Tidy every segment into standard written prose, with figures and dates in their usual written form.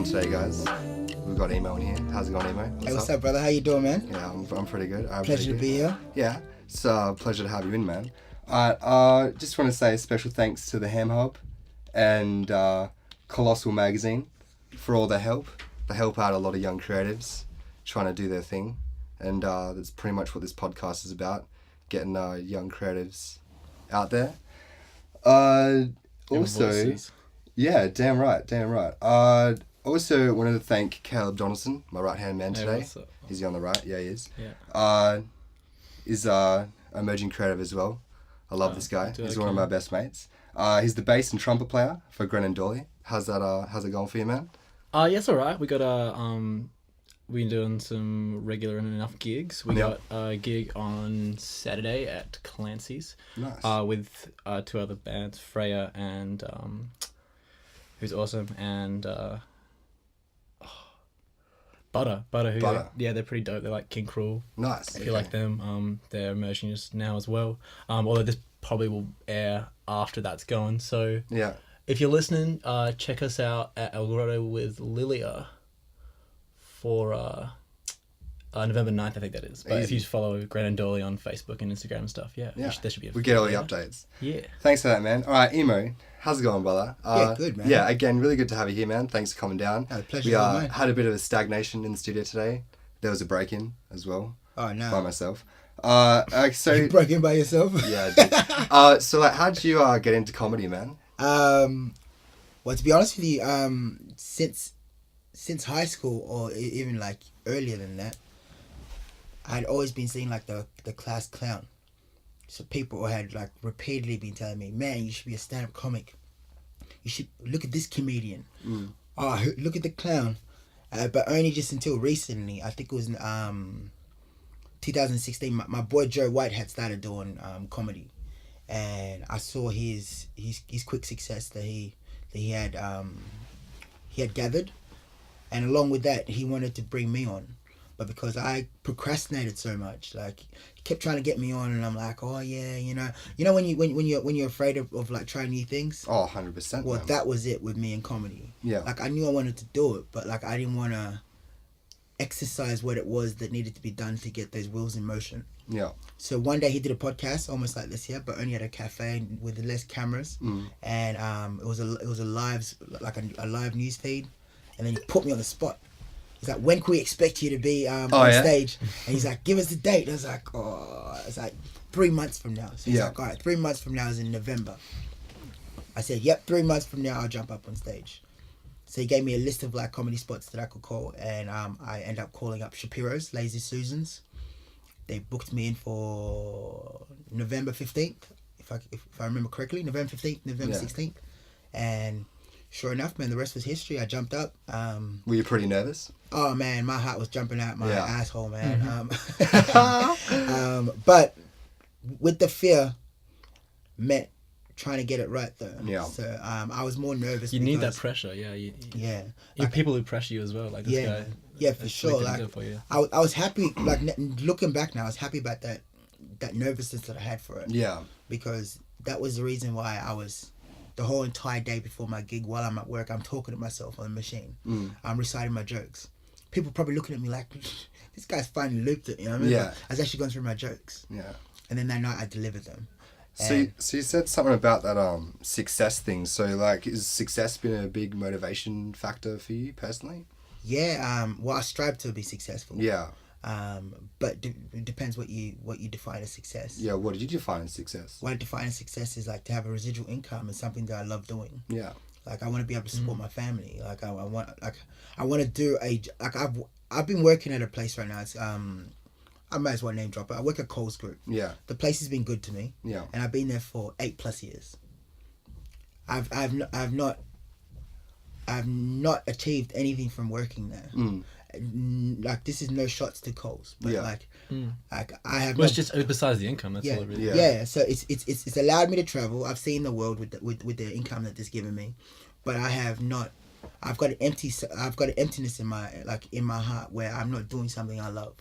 on today, guys. We've got Emo in here. How's it going, Emo? What's up, brother? How you doing, man? Yeah, I'm pretty good. Pleasure to be here. Yeah, it's a pleasure to have you in, man. Just want to say a special thanks to the Ham Hub and Colossal Magazine for all their help. They help out a lot of young creatives trying to do their thing, and that's pretty much what this podcast is about, getting young creatives out there. Also, yeah, damn right. Also wanted to thank Caleb Donaldson, my right-hand man today. What's up? Is he on the right? Yeah, he is. Yeah. Is emerging creative as well. I love this guy. He's one of my best mates. He's the bass and trumpet player for Grennan Dolly. How's it going for you, man? Yeah, it's alright. We got we've been doing some regular and enough gigs. We got a gig on Saturday at Clancy's. Nice. With two other bands, Freya and who's awesome, and Butter. Butter. They're pretty dope. They're like King Cruel. Nice. If you like them, they're emerging just now as well. Although this probably will air after that's going. So Yeah. if you're listening, check us out at El Grotto with Lilia for November 9th, I think that is. But if Easy. you follow Grennan Dolly on Facebook and Instagram and stuff, Yeah. there should be We get all the yeah. updates. Yeah. Thanks for that, man. All right, Emo. How's it going, brother? Yeah, good, man. Yeah, again, really good to have you here, man. Thanks for coming down. Oh, the pleasure's We all mine. had a bit of a stagnation in the studio today. There was a break-in as well Oh, by no. myself. So You broke in by yourself? yeah, I did. So like, how did you get into comedy, man? Well, to be honest with you, since high school or even like earlier than that, I'd always been seeing like the class clown. So people had like repeatedly been telling me, man, you should be a stand-up comic. You should look at this comedian. Oh, look at the clown. But only just until recently, I think it was in 2016, my boy Joe White had started doing comedy. And I saw his quick success that he had gathered. And along with that, he wanted to bring me on. But because I procrastinated so much, like he kept trying to get me on, and I'm like, oh yeah, you know when you're afraid of like trying new things. Oh, 100%. Well, man. that was it with me in comedy. Yeah. Like I knew I wanted to do it, but like I didn't want to exercise what it was that needed to be done to get those wheels in motion. Yeah. So one day he did a podcast almost like this here, but only at a cafe with less cameras, and it was a live news feed, and then he put me on the spot. He's like, when can we expect you to be on stage? And he's like, give us a date. I was like, it's like 3 months from now. So he's like, all right, 3 months from now is in November. I said, yep, 3 months from now I'll jump up on stage. So he gave me a list of like comedy spots that I could call, and I ended up calling up Shapiro's, Lazy Susans. They booked me in for November 15th, if I remember correctly, November 15th, November 16th. And sure enough, man, the rest was history. I jumped up. Were you pretty nervous? Oh man, my heart was jumping out my asshole, man. But with the fear met trying to get it right though. Yeah. So I was more nervous. You need that pressure, yeah. You Like, people who pressure you as well, like this guy. yeah, for that's sure. what he can Like do for you. I was happy. Like looking back now, I was happy about that nervousness that I had for it. Yeah. Because that was the reason why I was. The whole entire day before my gig, while I'm at work, I'm talking to myself on the machine. I'm reciting my jokes. People probably looking at me like, this guy's finally looped it, you know what I mean? Yeah. But I was actually going through my jokes. Yeah. And then that night I delivered them. So you said something about that success thing. So like, is success been a big motivation factor for you personally? Yeah, well, I strive to be successful. Yeah. But it depends what you define as success. Yeah. What did you define as success? What I define as success is like to have a residual income and something that I love doing. Yeah. Like I want to be able to support my family. Like I want to do I've been working at a place right now. It's I might as well name drop it. I work at Coles Group. Yeah. The place has been good to me. Yeah. And I've been there for 8+ years. I've not achieved anything from working there. Like this is no shots to Coles, but like I have. Well, it's just besides the income. That's all it really. Yeah. So it's allowed me to travel. I've seen the world with the income that it's given me, but I have not. I've got an emptiness in my heart where I'm not doing something I love.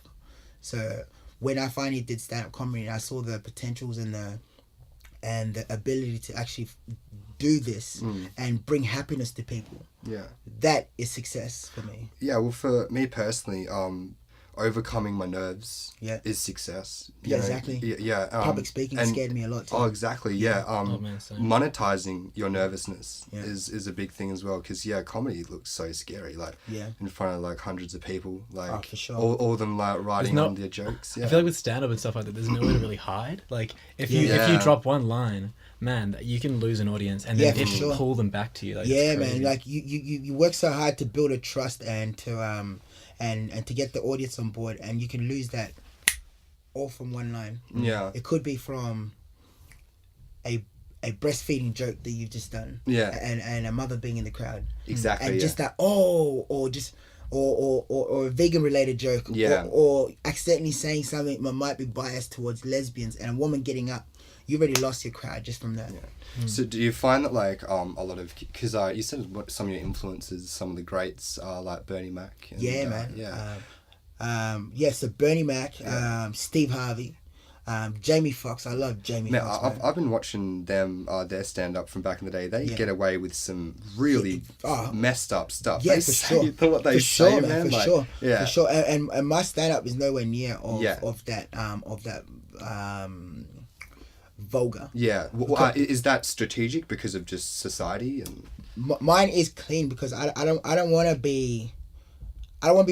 So when I finally did stand up comedy, and I saw the potentials and the ability to actually do this and bring happiness to people, Yeah. that is success for me. Yeah, well, for me personally, overcoming my nerves Yeah. is success. Yeah, You know, exactly. Yeah. Public speaking and- scared me a lot too. Oh, exactly. Yeah. Oh, man, same. Monetizing your nervousness Yeah. is a big thing as well. Because comedy looks so scary. Like Yeah. in front of like hundreds of people. Like for sure. all of them like writing no- on their jokes. Yeah. I feel like with stand up and stuff like that, there's nowhere to really hide. Like if you Yeah. drop one line, man, you can lose an audience and Yeah, then for it sure. pull them back to you. Like, Yeah, it's man. crazy. Like you work so hard to build a trust and to and to get the audience on board, and you can lose that all from one line. Yeah. It could be from a breastfeeding joke that you've just done. Yeah. And a mother being in the crowd. Exactly. And yeah. just that or a vegan related joke. Yeah. Or accidentally saying something that might be biased towards lesbians, and a woman getting up. You already lost your crowd just from that. So do you find that like a lot of, because you said what some of your influences, some of the greats are like Bernie Mac. And, Yeah, man. Yeah. So Bernie Mac, Steve Harvey, Jamie Foxx. I love Jamie Man, Foxx. I've been watching them their stand up from back in the day. They Yeah. get away with some really messed up stuff. Yeah, They for say sure. what they For say, sure, man. For like, sure. Yeah. For sure. And my stand up is nowhere near Yeah. of that vulgar. Yeah. Is that strategic because of just society and? Mine is clean because I don't want to be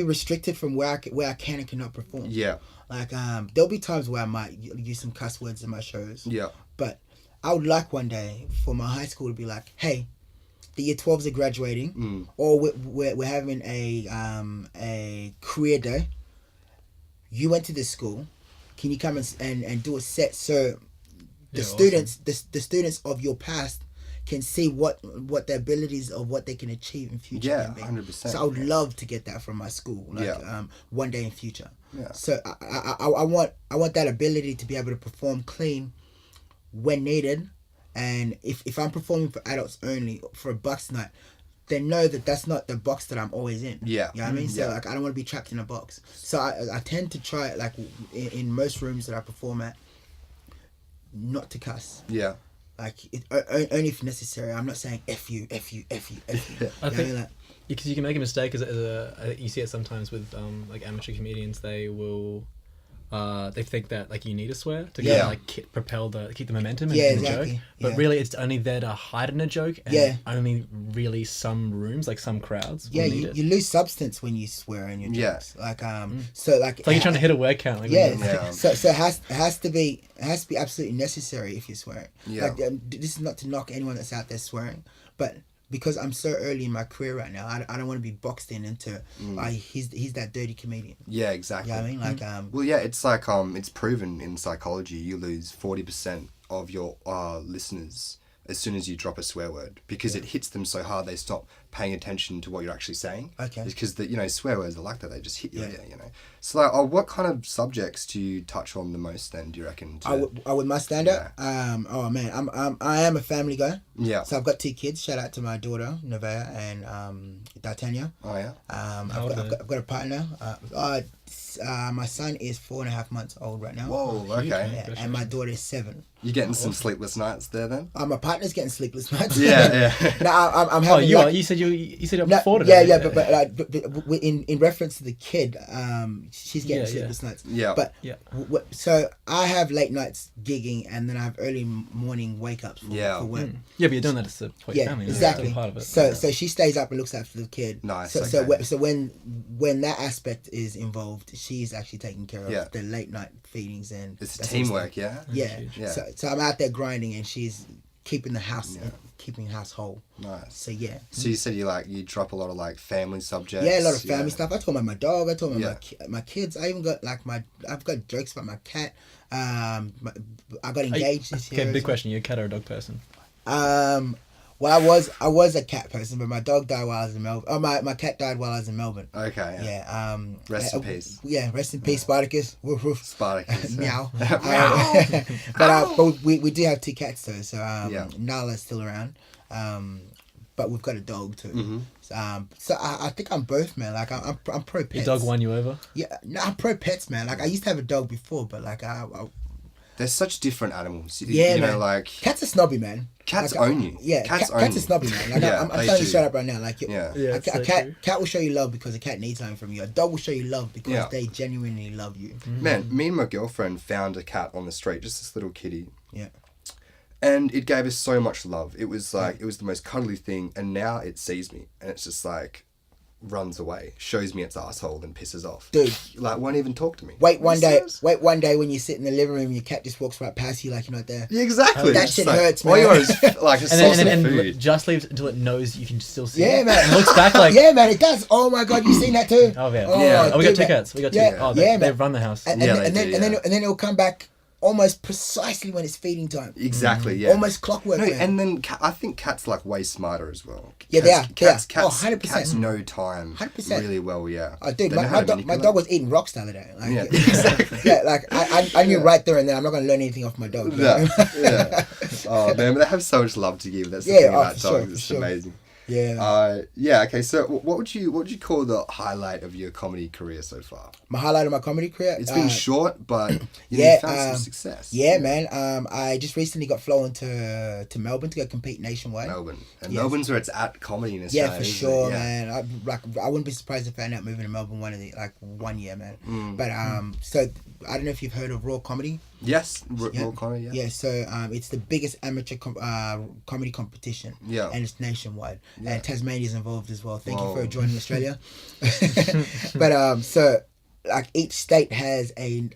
restricted from where I can and cannot perform. Yeah. Like there'll be times where I might use some cuss words in my shows. Yeah. But I would like one day for my high school to be like, hey, the year 12s are graduating, or we're having a career day. You went to this school. Can you come and do a set so the students the students of your past can see what the abilities of what they can achieve in future. Yeah, can be. 100%. So I would love to get that from my school, one day in future. Yeah. So I want that ability to be able to perform clean when needed, and if I'm performing for adults only for a Bucks night, they know that that's not the box that I'm always in. Yeah. You know what I mean? So Yeah. like I don't want to be trapped in a box. So I tend to try like in most rooms that I perform at, not to cuss. Yeah. Like only if necessary. I'm not saying F you. I You know what I think mean? Like, because you can make a mistake as you see it sometimes with like amateur comedians. They will they think that like you need to swear to Yeah. kind of like keep the momentum in, Yeah, in the exactly. joke, but Yeah. really it's only there to heighten a joke, and Yeah. only really some rooms, like some crowds, will yeah, need it. you lose substance when you swear in your Yeah. jokes. Like so like It's like you're trying to hit a word count. Like, Yeah, Yeah. so it has to be absolutely necessary if you're swearing. Yeah. Like this is not to knock anyone that's out there swearing, but because I'm so early in my career right now, I don't want to be boxed in into he's that dirty comedian. Yeah, exactly. You know what I mean? Like Well, yeah, it's like it's proven in psychology. You lose 40% of your listeners as soon as you drop a swear word because it hits them so hard they stop paying attention to what you're actually saying. Okay. Because swear words are like that; they just hit your Yeah. ear. So like, what kind of subjects do you touch on the most? Then do you reckon? with my stand up, oh man, I am a family guy. Yeah. So I've got 2 kids. Shout out to my daughter Nevaeh and D'Artagnan. Oh yeah. I've got a partner. My son is 4.5 months old right now. Whoa. Okay. Yeah, and my daughter is 7. You're getting some sleepless nights there then. My partner's getting sleepless nights. Yeah. No, I'm Oh, having. you like- are. You said you're No, before yeah, but in reference to the kid, she's getting Yeah, sleepless nights. Yeah. But Yeah. So I have late nights gigging, and then I have early morning wake ups for work. Yeah, but you're doing that to support your Yeah, family. That's exactly. still part of it. So she stays up and looks after the kid. Nice, So okay. so when that aspect is involved, she's actually taking care of Yeah. the late night feedings and It's that sort of teamwork, stuff. yeah. Yeah. huge. Yeah. So I'm out there grinding, and she's keeping the house whole. Nice. So yeah. So you said you drop a lot of like family subjects. Yeah, a lot of family stuff. I told my dog. I told Yeah. my kids. I even got I've got jokes about my cat. I got engaged this year. Okay, as big well. question. You're a cat or a dog person? Well, I was a cat person, but my dog died while I was in Melbourne. Oh, my cat died while I was in Melbourne. Okay. Yeah. Rest in peace. Yeah, rest in peace, Spartacus. Woof woof. Spartacus. Meow. Meow. But we do have 2 cats though. So Yeah. Nala's still around. But we've got a dog too. Mm-hmm. So I think I'm both, man. Like I'm pro pets. Your dog won you over? Yeah, no, I'm pro pets, man. Like I used to have a dog before, but like they're such different animals. Yeah, you know, man. like Cats are snobby, man. cats Like, own you. Yeah, cats own cats you. are snobby, man. Like, Yeah, I'm they telling you do. straight up right now. Like, Yeah. Yeah, a, it's a so cat true. cat will show you love because a cat needs something from you. A dog will show you love because Yeah. they genuinely love you. Man, me and my girlfriend found a cat on the street, just this little kitty. Yeah. And it gave us so much love. It was like, it was the most cuddly thing. And now it sees me and it's just like, runs away, shows me its asshole and pisses off. Dude. Like, won't even talk to me. Wait one day. Serious? Wait one day when you sit in the living room, your cat just walks right past you like you're not there. Yeah, exactly. That It's shit like, hurts, all you man. want is like a And sauce then, of and food. just leaves until it knows you can still see Yeah, it. man. It looks back like, Yeah, man, it does. Oh my god, you seen that too? oh, yeah. Yeah. Oh, we got dude, two man. cats. We got two. Yeah, Oh, yeah, they man. run the house. And, Yeah, and, they then, do, and then yeah. and then it'll come back almost precisely when it's feeding time. Exactly, yeah. Almost clockwork. No, man. and then I think cats like way smarter as well. Yeah, they are, they Cats, are. Oh, cats, 100%. cats know time 100%. really well. Yeah. Oh, dude, They my, know how my, to dog, my manipulate. dog was eating rocks the other day. Like, Yeah, exactly. yeah, like I knew right there and then I'm not gonna learn anything off my dog. you know? Yeah. Oh man, but they have so much love to give. That's the Yeah, thing oh, about for dogs. sure, It's for sure. amazing. Yeah. Yeah. Okay. So, what would you call the highlight of your comedy career so far? My highlight of my comedy career. It's been short, but you yeah, found some success. Yeah, man. I just recently got flown to Melbourne to go compete nationwide. Melbourne, and Yes. Melbourne's where it's at comedy in Australia. Yeah, for isn't sure, it? Yeah. man. I wouldn't be surprised if I end up moving to Melbourne one year, man. Mm. But so I don't know if you've heard of Raw Comedy. Yes, Yeah. Raw comedy. Yeah. Yeah, so it's the biggest amateur comedy competition. Yeah. And it's nationwide. Yeah. And Tasmania's involved as well. Thank you Whoa. for joining Australia. But so like each state has a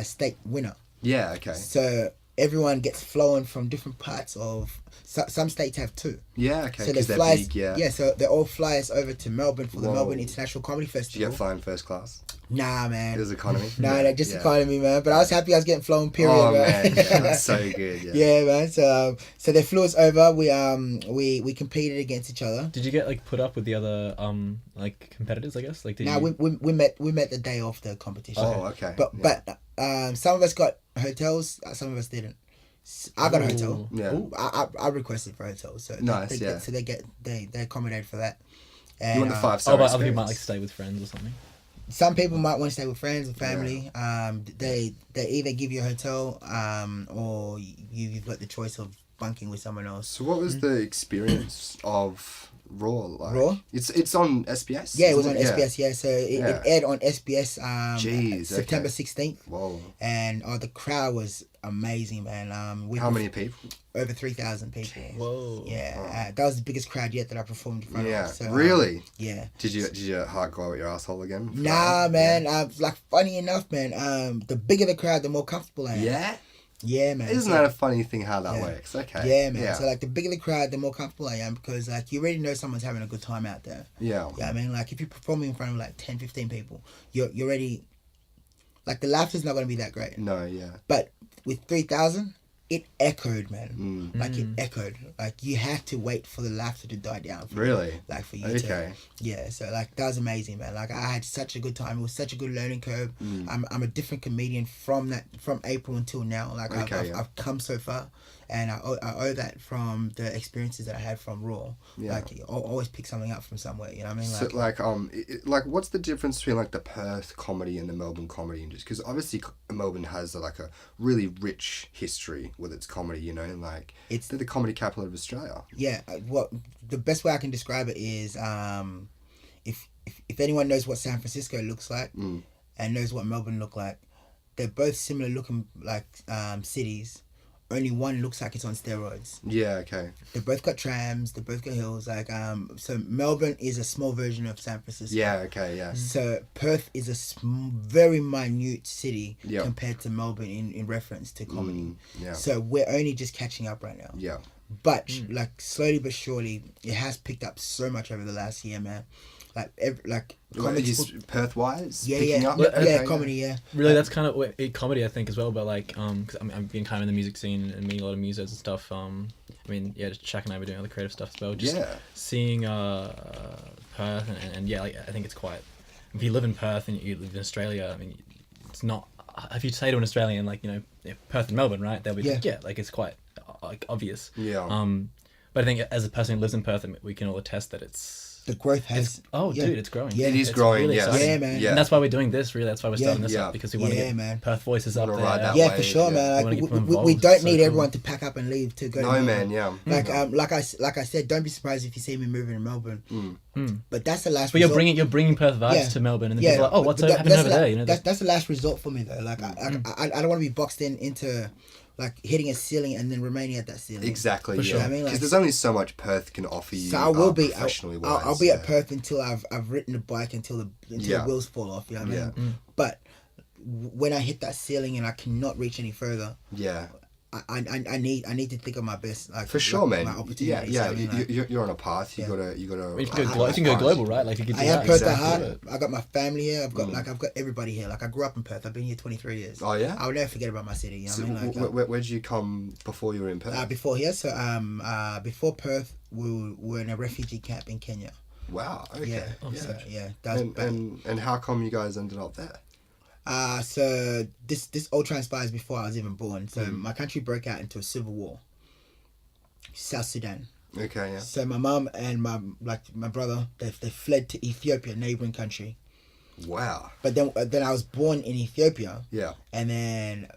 state winner. Yeah. Okay. So everyone gets flown from different parts of. Some states have two. Yeah. Okay. So they Because they're fly us, big. Yeah. so they all fly us over to Melbourne for the Whoa. Melbourne International Comedy Did you Festival. get flying first class? Nah, man. It was economy. No, just Yeah. economy, man. But I was happy I was getting flown. Period, Oh man. man, yeah, that's so good. Yeah. Yeah, man. So they flew us over. We competed against each other. Did you get like put up with the other like competitors? I guess like did Now you? we met the day of the competition. Oh, okay. But yeah. some of us got hotels. Some of us didn't. I got a hotel. Yeah. Ooh. I requested for a hotel. So Nice, they, yeah. So they accommodated for that. You And, want the 5-star Oh, but other people might like experience. stay with friends or something. some people might want to stay with friends and family. They either give you a hotel, or you've got the choice of bunking with someone else. So what was the experience of Raw like? Raw? It's on SBS. Yeah, it was on isn't SBS. Yeah, so it Yeah. aired on SBS. Jeez, September okay. 16th, Whoa. and the crowd was amazing, man. How many people? Over 3,000 people. Whoa. Yeah, that was the biggest crowd yet that I performed in front Yeah. of. So, Really? Yeah. Did your heart go out your asshole again? Nah, man. Like funny enough, man. The bigger the crowd, the more comfortable I am. Yeah. Yeah, man. Isn't So- that a funny thing how that Yeah. works? Okay. Yeah, man. Yeah. So like the bigger the crowd, the more comfortable I am because like you already know someone's having a good time out there. Yeah. Yeah, I mean like if you're performing in front of like 10, 15 people, you're already like the laughter's not gonna be that great. No. Yeah. But with 3,000, it echoed, man. Mm. Like it echoed. Like you had to wait for the laughter to die down. For Really? Like for you Okay. yeah, so like that was amazing, man. Like I had such a good time. It was such a good learning curve. Mm. I'm a different comedian from April until now. Like Okay, yeah. I've come so far, and I owe that from the experiences that I had from Raw. Yeah. Like I'll always pick something up from somewhere. You know what I mean? So like what's the difference between like the Perth comedy and the Melbourne comedy industry? Because obviously Melbourne has like a really rich history with its comedy. You know, like It's- they're the comedy capital of Australia. yeah. What the best way I can describe it is if anyone knows what San Francisco looks like Mm. and knows what Melbourne look like, they're both similar looking like cities. Only one looks like it's on steroids. Yeah. Okay. They both got trams. They both got hills. Like so Melbourne is a small version of San Francisco. Yeah. Okay. Yeah. So Perth is a very minute city Yeah. compared to Melbourne in reference to comedy. Mm, yeah. So we're only just catching up right now. Yeah. But like slowly but surely, it has picked up so much over the last year, man. Like comics. Perth wise. Yeah, picking yeah, up? yeah, Okay, comedy, yeah. Really, that's kind of what comedy I think as well. But like, cause I'm being kind of in the music scene and meeting a lot of musos and stuff. I mean, yeah, just Shaq and I were doing other creative stuff as well. Just Yeah. seeing Perth and yeah, like I think it's quite. If you live in Perth and you live in Australia, I mean, it's not. If you say to an Australian like Perth and Melbourne, right? They'll be like, yeah, like it's quite like obvious. Yeah. But I think as a person who lives in Perth, we can all attest that it's the growth has. Dude, it's growing. Yeah. It is It's growing, really yes. exciting. Yeah, man. Yeah. And that's why we're doing this. Really, that's why we're starting this Yeah. up, because we want to Yeah, get man. Perth voices up Wanna there. ride that Yeah, wave, for sure, yeah. man. We wanna Like get them we involved. don't It's so need cool. everyone to pack up and leave to go. No, to man, Melbourne. yeah. Like like I said, don't be surprised if you see me moving to Melbourne. But that's the last. But you're resort. bringing Perth vibes Yeah. to Melbourne, and then Yeah, people are like, oh, but what's that- happening that's over the- there? You know, that's the last resort for me though. Like I don't want to be boxed into like hitting a ceiling and then remaining at that ceiling. Exactly. For Yeah. sure. I mean, Because like- there's only so much Perth can offer you. So I will be. Professionally I'll wise, be at yeah. Perth until I've ridden the bike until Yeah. the wheels fall off. You know what I mean? Yeah. But when I hit that ceiling and I cannot reach any further, Yeah. I need to think of my best. Like, For sure, like, man. my Yeah, opportunities, yeah. I mean, like, You're on a path. You Yeah. gotta. I mean, you can I- go global, right? Like you could do I am that. Perth exactly. at heart. I got my family here. I've got I've got everybody here. Like I grew up in Perth. I've been here 23 years. Oh yeah. I will never forget about my city. You know So what I mean? Like, where did you come before you were in Perth? before here, so before Perth, we were in a refugee camp in Kenya. Wow. Okay. Yeah, Yeah. so, yeah. That was And how come you guys ended up there? so this all transpires before I was even born. So Mm. my country broke out into a civil war. South Sudan. Okay. Yeah. So my mum and my brother, they fled to Ethiopia, neighboring country. Wow. But then I was born in Ethiopia, Yeah. and then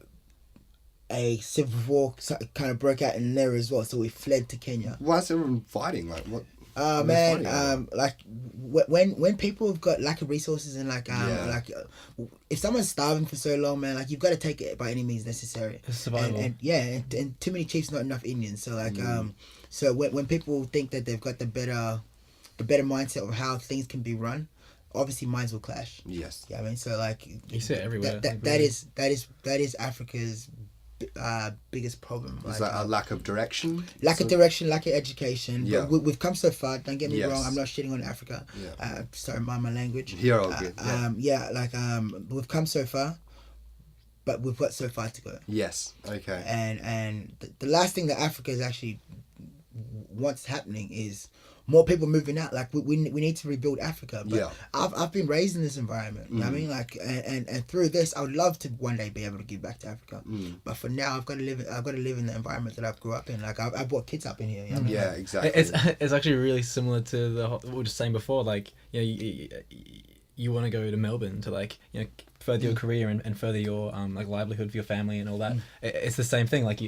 a civil war kind of broke out in there as well. So we fled to Kenya. Why is everyone fighting? Like what? what are they Man, fighting over? like when people have got lack of resources and Yeah. if someone's starving for so long, man, like you've got to take it by any means necessary. It's survival. And too many chiefs, not enough Indians. So so when people think that they've got the better mindset of how things can be run, obviously minds will clash. Yes. Yeah, I mean, so like You see it everywhere. that is Africa's biggest problem. Is Like, that a lack of direction? lack of direction, lack of education. Yeah. But we've come so far. Don't get me Yes. wrong. I'm not shitting on Africa. Yeah. Sorry, mind my language. You're all good. Yeah. We've come so far, but we've got so far to go. Yes. Okay. And the last thing that Africa is actually what's happening is more people moving out. Like we need to rebuild Africa. But Yeah. I've been raised in this environment. You know what I mean? Like and through this, I would love to one day be able to give back to Africa. But for now, I've got to live in the environment that I've grew up in. Like I brought kids up in here. You know what I mean? Yeah. Like, Exactly. It's actually really similar to what we were just saying before. Like, you know, you want to go to Melbourne to, like, you know, further your career and further your like livelihood for your family and all that. It's the same thing. Like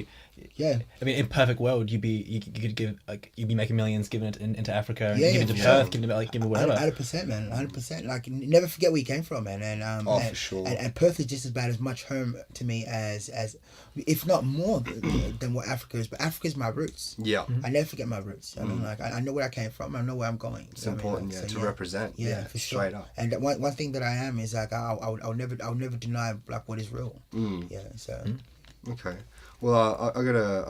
Yeah. I mean, in perfect world, you could give, like, you'd be making millions, giving it into Africa, and Yeah, giving it for to sure. Perth, giving it whatever. 100%, man. 100%. Like never forget where you came from, man. And for sure. And Perth is just as much home to me as if not more than what Africa is. But Africa is my roots. Yeah. I never forget my roots. I mean, like I know where I came from. I know where I'm going. It's important, Like, to so, represent. Yeah, for sure. Straight up. And one thing that I am is like I'll never deny like what is real. Yeah. So. Okay. Well, I gotta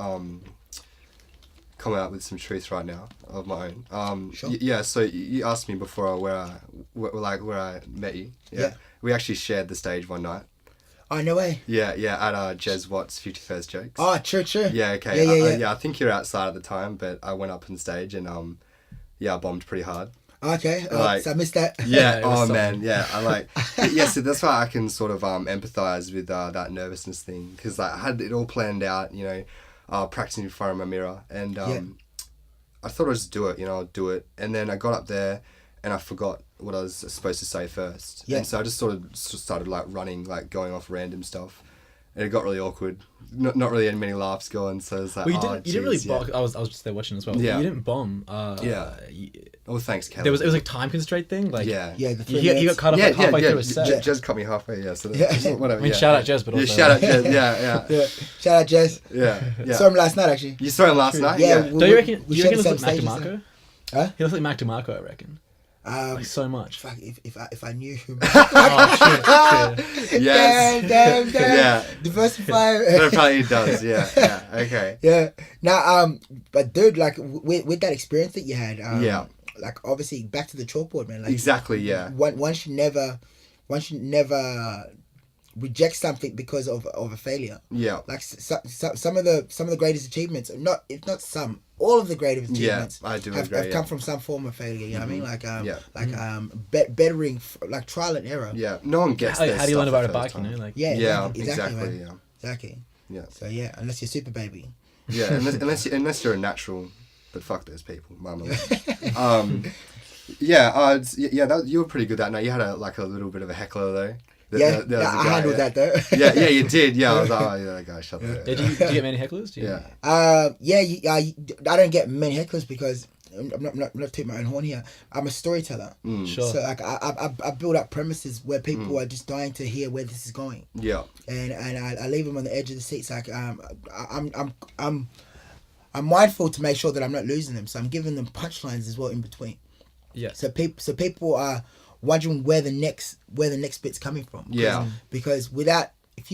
come out with some truth right now of my own. Sure. Yeah. So you asked me before where I met you. Yeah. We actually shared the stage one night. Oh, no way. Yeah. At Jez Watt's 51st Jokes. Oh, true. Yeah. Okay. Yeah. I think you were outside at the time, but I went up on stage and I bombed pretty hard. Okay. Like- So I missed that. Yeah. Yeah, it was Oh something. man. Yeah. I like. Yeah. So that's why I can sort of empathize with that nervousness thing, because I had it all planned out. You know, practicing in front of my mirror, and I thought I'd just do it. You know, I'd do it, and then I got up there, and I forgot what I was supposed to say first. Yeah. And so I just sort of started like running, like going off random stuff, and it got really awkward. Not really many laughs going. So it's like, Well, you didn't really geez, yeah. bomb. I was just there watching as well. Yeah. You didn't bomb. Yeah. Oh, thanks, Kelly. It was like time constraint thing. Like, Yeah. Yeah. The 3 you got minutes. cut off like halfway through a set. Jez cut me halfway. Yeah. So Yeah. whatever. I mean, yeah. shout out Jez, but also Yeah, shout out Jez. Yeah. Yeah. Shout out Jez. Yeah. Saw him last night actually. You saw him last night? Yeah, Yeah. we- Do you reckon? Do you shared reckon the he looks same like Mac stages, DeMarco? Huh? He looks like Mac DeMarco, I reckon. Like so much. Fuck, if I knew him. Oh, shit. Yes. Damn. Yeah. Diversify. No, probably he does. Yeah. Okay. Yeah. Now, but dude, like with that experience that you had, Yeah. like obviously back to the chalkboard, man. Like Exactly. Yeah. one should never reject something because of a failure. Yeah. Like some of the greatest achievements, if not some, all of the greatest Yeah, achievements I do have agree, come yeah. from some form of failure. You know what I mean? Like Yeah. bettering, like trial and error. Yeah. No one gets How, their how do you learn stuff about a the bike? first You know, time. like Yeah. Yeah. Exactly. Exactly. Man. Yeah. Exactly. Yeah. So yeah, unless you're super baby. Yeah. Unless you're a natural, but fuck those people. Mama. You were pretty good that night. You had a little bit of a heckler though. Yeah, There was a I guy, handled that though. yeah, you did. Yeah, I was like, oh yeah, that guy, shut the. Did you get many hecklers? Yeah. I don't get many hecklers because I'm not taking my own horn here. I'm a storyteller. Sure. So like I build up premises where people are just dying to hear where this is going. Yeah. And I leave them on the edge of the seats. Like I'm mindful to make sure that I'm not losing them. So I'm giving them punchlines as well in between. Yeah. So people are wondering where the next bit's coming from. Yeah. Because without if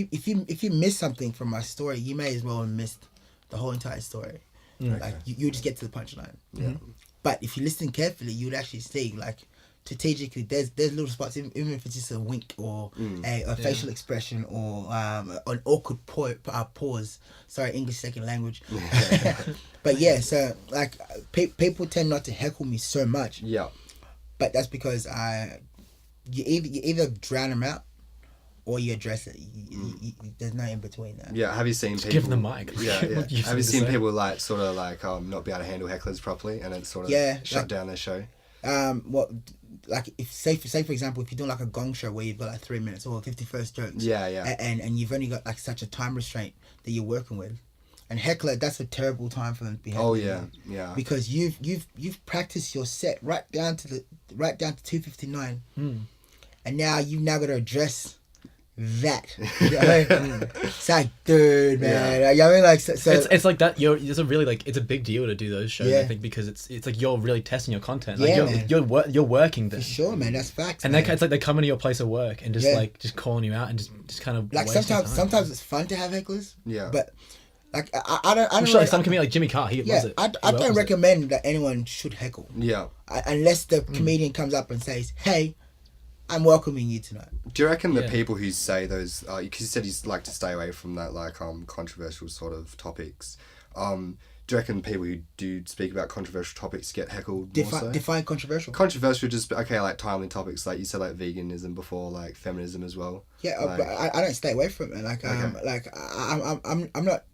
you miss something from my story, you may as well have missed the whole entire story. Like you just get to the punchline. Yeah. But if you listen carefully, you would actually see like strategically there's little spots, even if it's just a wink or a facial expression or an awkward pause. Sorry, English second language. But yeah, so like people tend not to heckle me so much. Yeah. But that's because you either drown them out or you address it. There's no in between that. Yeah. Have you seen people? Give them the mic. Yeah. What do you Have you have to seen say? people not be able to handle hecklers properly and it sort of shut down their show? What like if say for example if you're doing like a gong show where you've got like 3 minutes or 51st jokes. Yeah. And you've only got like such a time restraint that you're working with. And heckler, that's a terrible time for them to be heckling. Oh yeah. Because you've practiced your set right down to 2:59, and now you've now got to address that. You know what I mean? It's like, dude, man. Yeah. You know what I mean? Like, so It's like that. It's a really like it's a big deal to do those shows. Yeah. I think because it's like you're really testing your content. Like Yeah, man. you're working them. for sure, man. That's facts. And man. it's like they come into your place of work and just Yeah. just calling you out and just kind of like waste your time. sometimes it's fun to have hecklers. Yeah. But like I don't. I'm sure like some comedian like Jimmy Carr, he loves it. I He don't welcomes it. recommend that anyone should heckle. Yeah. Unless the comedian comes up and says, "Hey, I'm welcoming you tonight." Do you reckon the Yeah. people who say those, because you said you like to stay away from that controversial sort of topics, do you reckon people who do speak about controversial topics get heckled more so? Define controversial. Controversial, just like timely topics, like you said, like veganism before, like feminism as well. Yeah, like, but I don't stay away from it. Like Okay. like I'm not.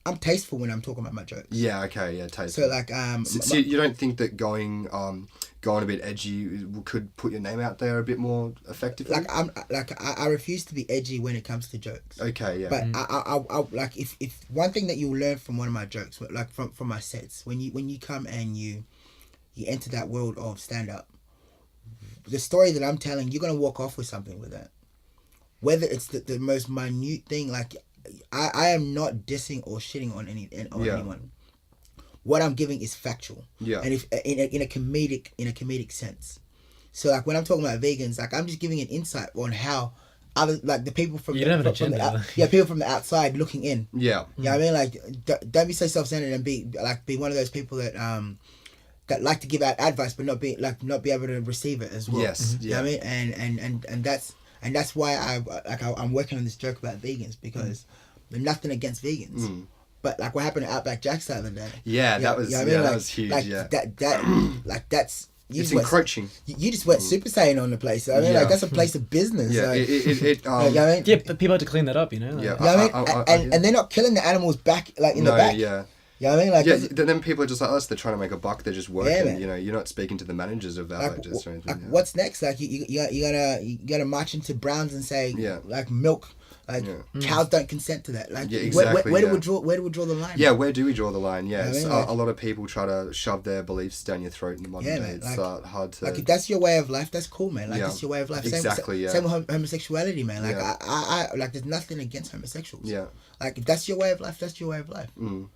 I'm tasteful when I'm talking about my jokes. Yeah. Okay. Yeah. Tasteful. So like So you don't think that going a bit edgy could put your name out there a bit more effectively? I refuse to be edgy when it comes to jokes. Okay. Yeah. But I like if one thing that you'll learn from one of my jokes, like from my sets, when you come and you enter that world of stand up, the story that I'm telling, you're gonna walk off with something with that. Whether it's the most minute thing, like I am not dissing or shitting on anyone. What I'm giving is factual. Yeah. And if in a comedic sense. So like when I'm talking about vegans, like I'm just giving an insight on how other like the people from You don't have an agenda. people from the outside looking in. Yeah. You know what I mean? Like don't be so self-centered and be one of those people that that like to give out advice but not be able to receive it as well. Yes. You know what I mean? And that's why I'm working on this joke about vegans because there's nothing against vegans. But like what happened at Outback Jack's the other day. Yeah, that was you know what I mean? that was huge. Like, Yeah. That like that's you It's just went- encroaching. You just went Super Saiyan on the place. I mean, Yeah. like that's a place of business. Yeah. Like, It you know what I mean? Yeah, but people have to clean that up, you know. Like, Yeah. You know what I mean? I And they're not killing the animals back like in the back. Yeah. You know what I mean? Like, Yeah, that's- then people are just like us. They're trying to make a buck. They're just working. Yeah, man. You know, you're not speaking to the managers of that. like, Just or anything, like yeah. what's next? Like you gotta march into Browns and say Yeah. like milk, like Yeah. cows don't consent to that. Like Yeah, exactly, where do yeah. we draw the line? Yeah, where do we draw the line? Yeah, I mean, it's, like- a lot of people try to shove their beliefs down your throat in the modern Yeah, day. man, It's like- hard to. Like if that's your way of life, that's cool, man. Like Yeah. it's your way of life. Exactly, yeah. Same with homosexuality, man. Like Yeah. I like there's nothing against homosexuals. Yeah. Like if that's your way of life, that's your way of life. Mm.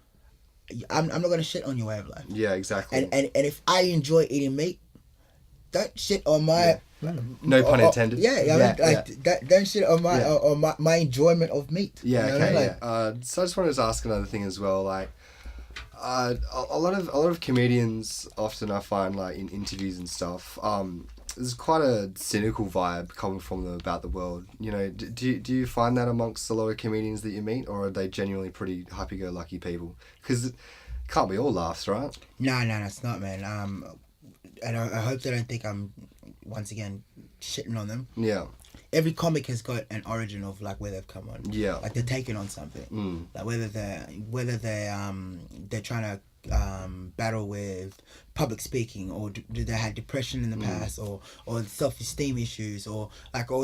I'm not gonna shit on your way of life. Yeah, exactly. And if I enjoy eating meat, don't shit on my. No pun intended. Yeah, I mean, like don't shit on my on my enjoyment of meat. Yeah, You know what I okay, mean? yeah. Like, So I just wanted to ask another thing as well. Like, a lot of comedians often I find like in interviews and stuff. There's quite a cynical vibe coming from them about the world. You know, do you find that amongst a lot of comedians that you meet, or are they genuinely pretty happy-go-lucky people? Because it can't be all laughs, right? No, it's not, man. And I hope they don't think I'm once again shitting on them. Yeah. Every comic has got an origin of like where they've come on. Yeah. Like they're taking on something. Mm. Like whether they're trying to battle with public speaking, or do they have depression in the past, or self-esteem issues, or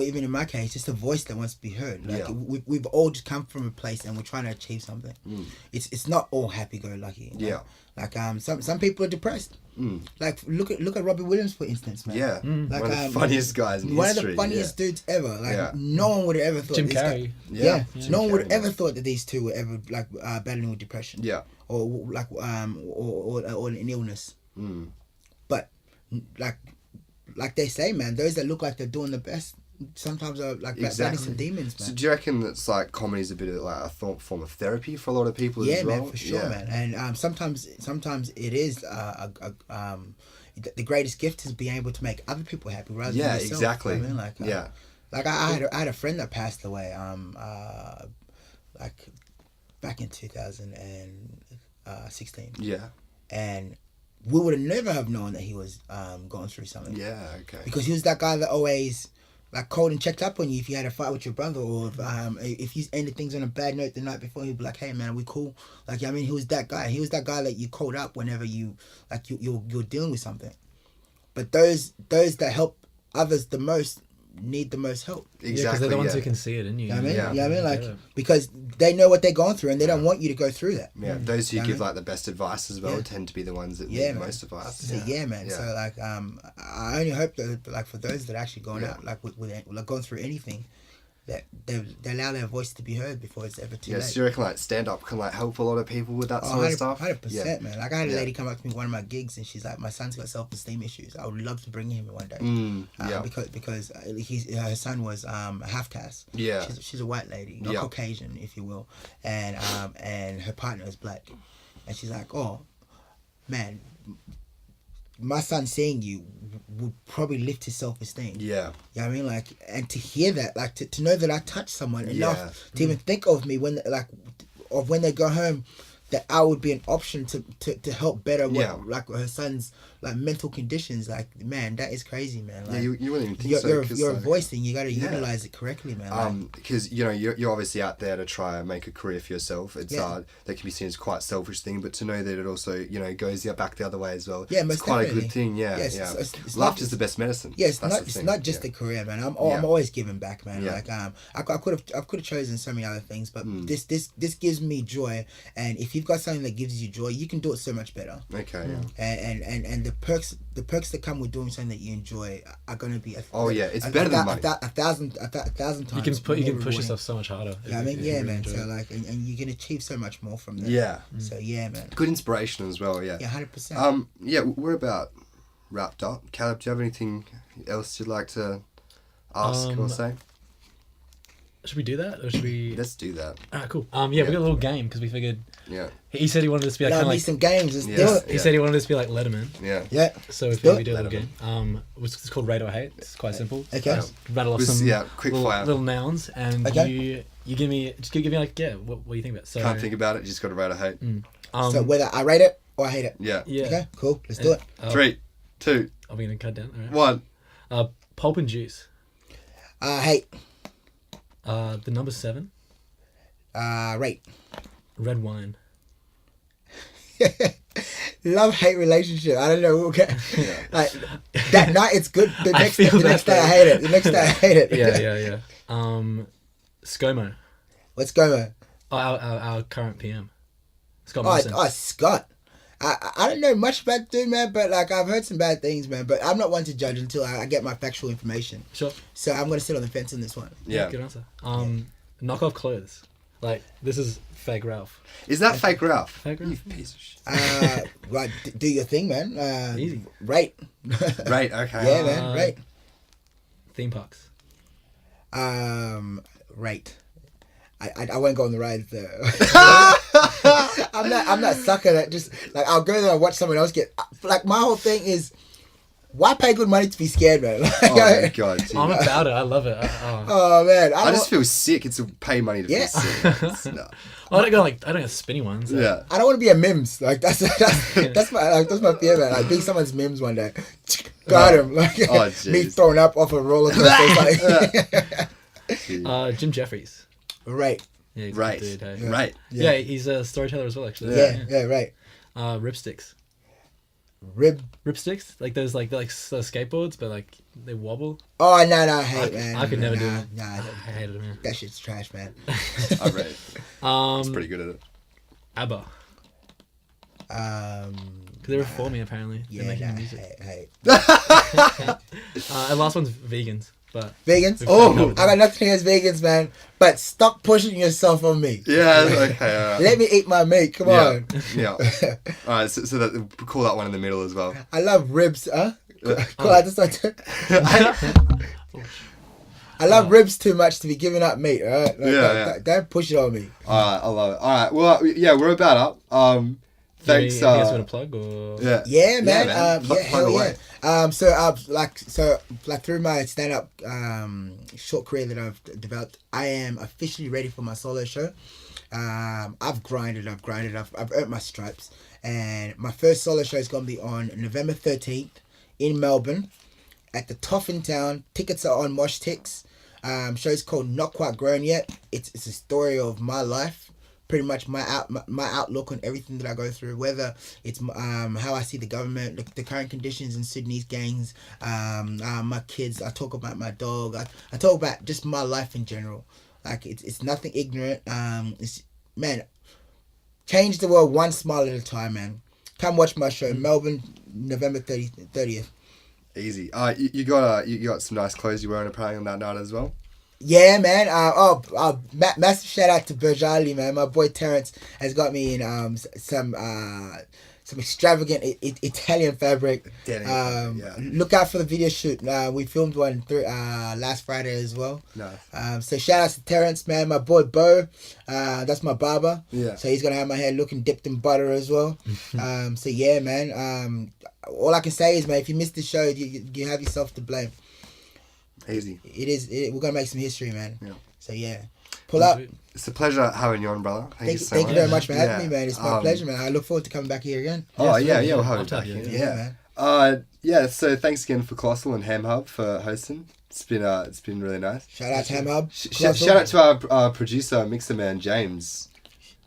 even in my case, just a voice that wants to be heard. We've all just come from a place and we're trying to achieve something. It's not all happy-go-lucky. Some people are depressed. Like look at Robbie Williams, for instance, man. Yeah, like one of the funniest guys in one history. of the funniest dudes ever. Like no one would have ever thought. Jim these Carrey. guys, no one would have Carrey, ever thought that these two were ever battling with depression. Yeah, or an illness. But like they say, man, those that look like they're doing the best sometimes are battling some demons, man. So do you reckon that's like comedy's a bit of like a form of therapy for a lot of people as well? Yeah, man, for sure, man. And sometimes it is the greatest gift is being able to make other people happy rather than yourself. Exactly. You know what I mean? I had a friend that passed away back in 2016. Yeah. And we would have never have known that he was going through something. Yeah, okay. Because he was that guy that always called and checked up on you if you had a fight with your brother, or if you ended things on a bad note the night before, he'd be like, "Hey man, are we cool?" He was that guy. He was that guy that you called up whenever you're dealing with something. But those that help others the most need the most help. Exactly. Because they're the ones who can see it in you. You know what I mean? Yeah. You know what I mean? Because they know what they're going through and they don't want you to go through that. Yeah, those who You know give what the best advice as well tend to be the ones that need the most advice. So, man. Yeah. So I only hope that for those that are actually going out with going through anything, that they allow their voice to be heard before it's ever too late. So you reckon stand up can help a lot of people with that sort of stuff? 100%, man. I had a lady come up to me at one of my gigs and she's like, "My son's got self-esteem issues. I would love to bring him one day." Because her son was half caste. Yeah. She's a white lady, not Caucasian, if you will, and her partner is black, and she's like, "Oh, man, my son seeing you would probably lift his self-esteem." Yeah. You know what I mean? And to hear that, to know that I touched someone enough to even think of me when they go home, that I would be an option to help better her son's mental conditions. Man, that is crazy, man. You wouldn't even think so. You're a voice and you got to utilize it correctly, man. Because you're obviously out there to try and make a career for yourself. It's that can be seen as quite a selfish thing, but to know that it also goes back the other way as well. Yeah, most it's quite definitely. a good thing. Yeah, It's laughter is the best medicine. Yeah, it's not just a career, man. I'm always giving back, man. Yeah. I could have chosen so many other things, but this gives me joy, and if you've got something that gives you joy, you can do it so much better. Okay. And the perks that come with doing something that you enjoy are going to be it's better than money. a thousand times. You can push yourself so much harder. Yeah, man. So and you can achieve so much more from that. Yeah. So man. Good inspiration as well. Yeah. Yeah, 100%. We're about wrapped up. Caleb, do you have anything else you'd like to ask or say? Should we do that, or should we? Let's do that. Cool. We got a little game because we figured. Yeah. He said he wanted us to be like some games. Let's do it. He said he wanted us to be like Letterman. Yeah. Yeah. So if we do a little game, it's called Rate or Hate. It's quite simple. Okay. Just rattle off some quick fire little nouns, and you give me what do you think about it? So can't think about it. You just got to rate or hate. So whether I rate it or I hate it. Yeah. Okay. Cool. Let's do it. 3, 2. Are we gonna cut down? All right. 1. Pulp and juice. Hate. The number 7. Rate. Red wine. Love-hate relationship. I don't know. Okay. That night it's good. The next day I hate it. The next day I hate it. Yeah. ScoMo. What's going on? Our current PM. Scott Morrison. Scott. I don't know much about the dude, man, but I've heard some bad things, man. But I'm not one to judge until I get my factual information. Sure. So I'm gonna sit on the fence on this one. Yeah. Good answer. Knock off clothes. This is fake Ralph. Is that fake Ralph? Fake Ralph. You piece of shit. Right, do your thing, man. Easy. Rate. Rate. Okay. Yeah, man. Rate. Theme parks. Rate. I won't go on the rides though. I'm not sucker that just I'll go there and watch someone else get my whole thing is why pay good money to be scared, man? Oh my god. Dude. I'm about it. I love it. Oh man. I just feel sick. It's a pay money to feel sick. No. I don't go spinny ones. Yeah. I don't want to be a Mims. That's my fear, man. Being someone's Mims one day. Got him. Me throwing up off a roller coaster. Jim Jeffries. Right. Yeah, he's right. a good dude, hey? Right. Yeah, he's a storyteller as well, actually. Yeah, right. Ripsticks. Ripsticks, like those skateboards, but like they wobble. Oh no, I hate man. I could never do it. Nah, I hated them. Yeah. that shit's trash, man. I read. It's pretty good at it. ABBA. Because they were reforming apparently. Yeah, They're making nah, music. hate. And last one's vegans, but Vegans? We've Oh, covered I got nothing against vegans, man. But stop pushing yourself on me. Yeah, okay. All right. Let me eat my meat. Come on. Yeah. All right, so that call that one in the middle as well. I love ribs, huh? Cool, I just like to. I love ribs too much to be giving up meat, alright? Like, don't push it on me. Alright, I love it. Alright, well, yeah, we're about up. Thanks. You guys want to plug or? Yeah, man. Plug Hell away. yeah. So through my stand-up short career that I've developed, I am officially ready for my solo show. I've grinded, I've earned my stripes, and my first solo show is gonna be on November 13th in Melbourne at the Toffin Town. Tickets are on Moshtix. Show's called Not Quite Grown Yet. It's a story of my life, pretty much my outlook on everything that I go through, whether it's how I see the government, the current conditions in Sydney's gangs, my kids. I talk about my dog. I talk about just my life in general. Like it's nothing ignorant. It's man, change the world one smile at a time, man. Come watch my show, Melbourne, November 30th. Easy. You got some nice clothes you're wearing apparently on that night as well. Yeah, man. Massive shout out to Burjali, man. My boy Terrence has got me in some extravagant Italian fabric. Look out for the video shoot. We filmed one last Friday as well. Nice. So shout out to Terrence, man. My boy Bo, that's my barber. Yeah. So he's gonna have my hair looking dipped in butter as well. So yeah, man. All I can say is, man, if you missed the show, you have yourself to blame. Easy. We're gonna make some history, man. Yeah. So yeah, pull up. It's a pleasure having you on, brother. Thank Thank you very much for having me, man. It's my pleasure, man. I look forward to coming back here again. We'll have you back here. Yeah, man. So thanks again for Colossal and Ham Hub for hosting. It's been really nice. Shout out to Ham Hub. Shout out to our producer, Mixer Man James.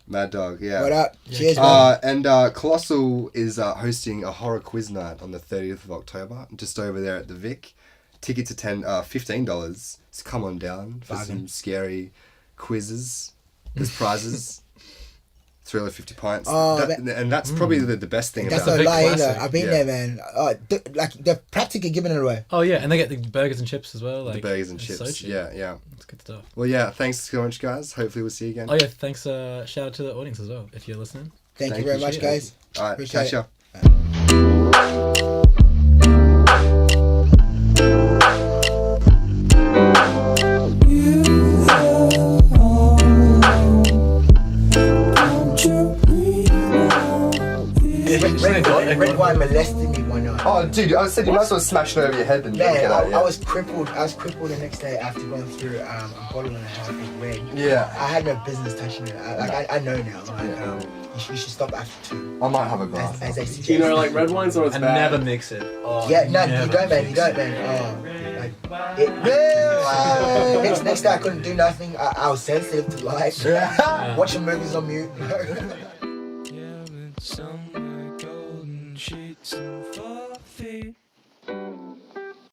Mad Dog, yeah. What up? Cheers, man. And Colossal is hosting a horror quiz night on the 30th of October, just over there at the Vic. Tickets are $15. So come on down for some scary quizzes. There's prizes. It's really 50 pints. And that's probably the best thing that's about no it. lie either. I've been there, man. They're practically giving it away. Oh yeah, and they get the burgers and chips as well. Like, the burgers and chips. So cheap. Yeah. It's good stuff. Well, yeah, thanks so much, guys. Hopefully we'll see you again. Oh yeah, thanks. Shout out to the audience as well if you're listening. Thank you very much, guys. All right, Appreciate catch it. ya. Red wine molested me one night. Oh, dude, I said you might as well smash it over your head and drink it out. I was crippled. The next day after going through a bottle and a half of red. Yeah. I had no business touching it. I know now. You should stop after 2. I might have a glass. As they suggest. You know, like red wine's always And bad. never mix it. Oh, Yeah, no, you don't, man. You don't, man. Next day I couldn't do nothing. I was sensitive to life. Watching movies on mute. Somewhere golden sheets and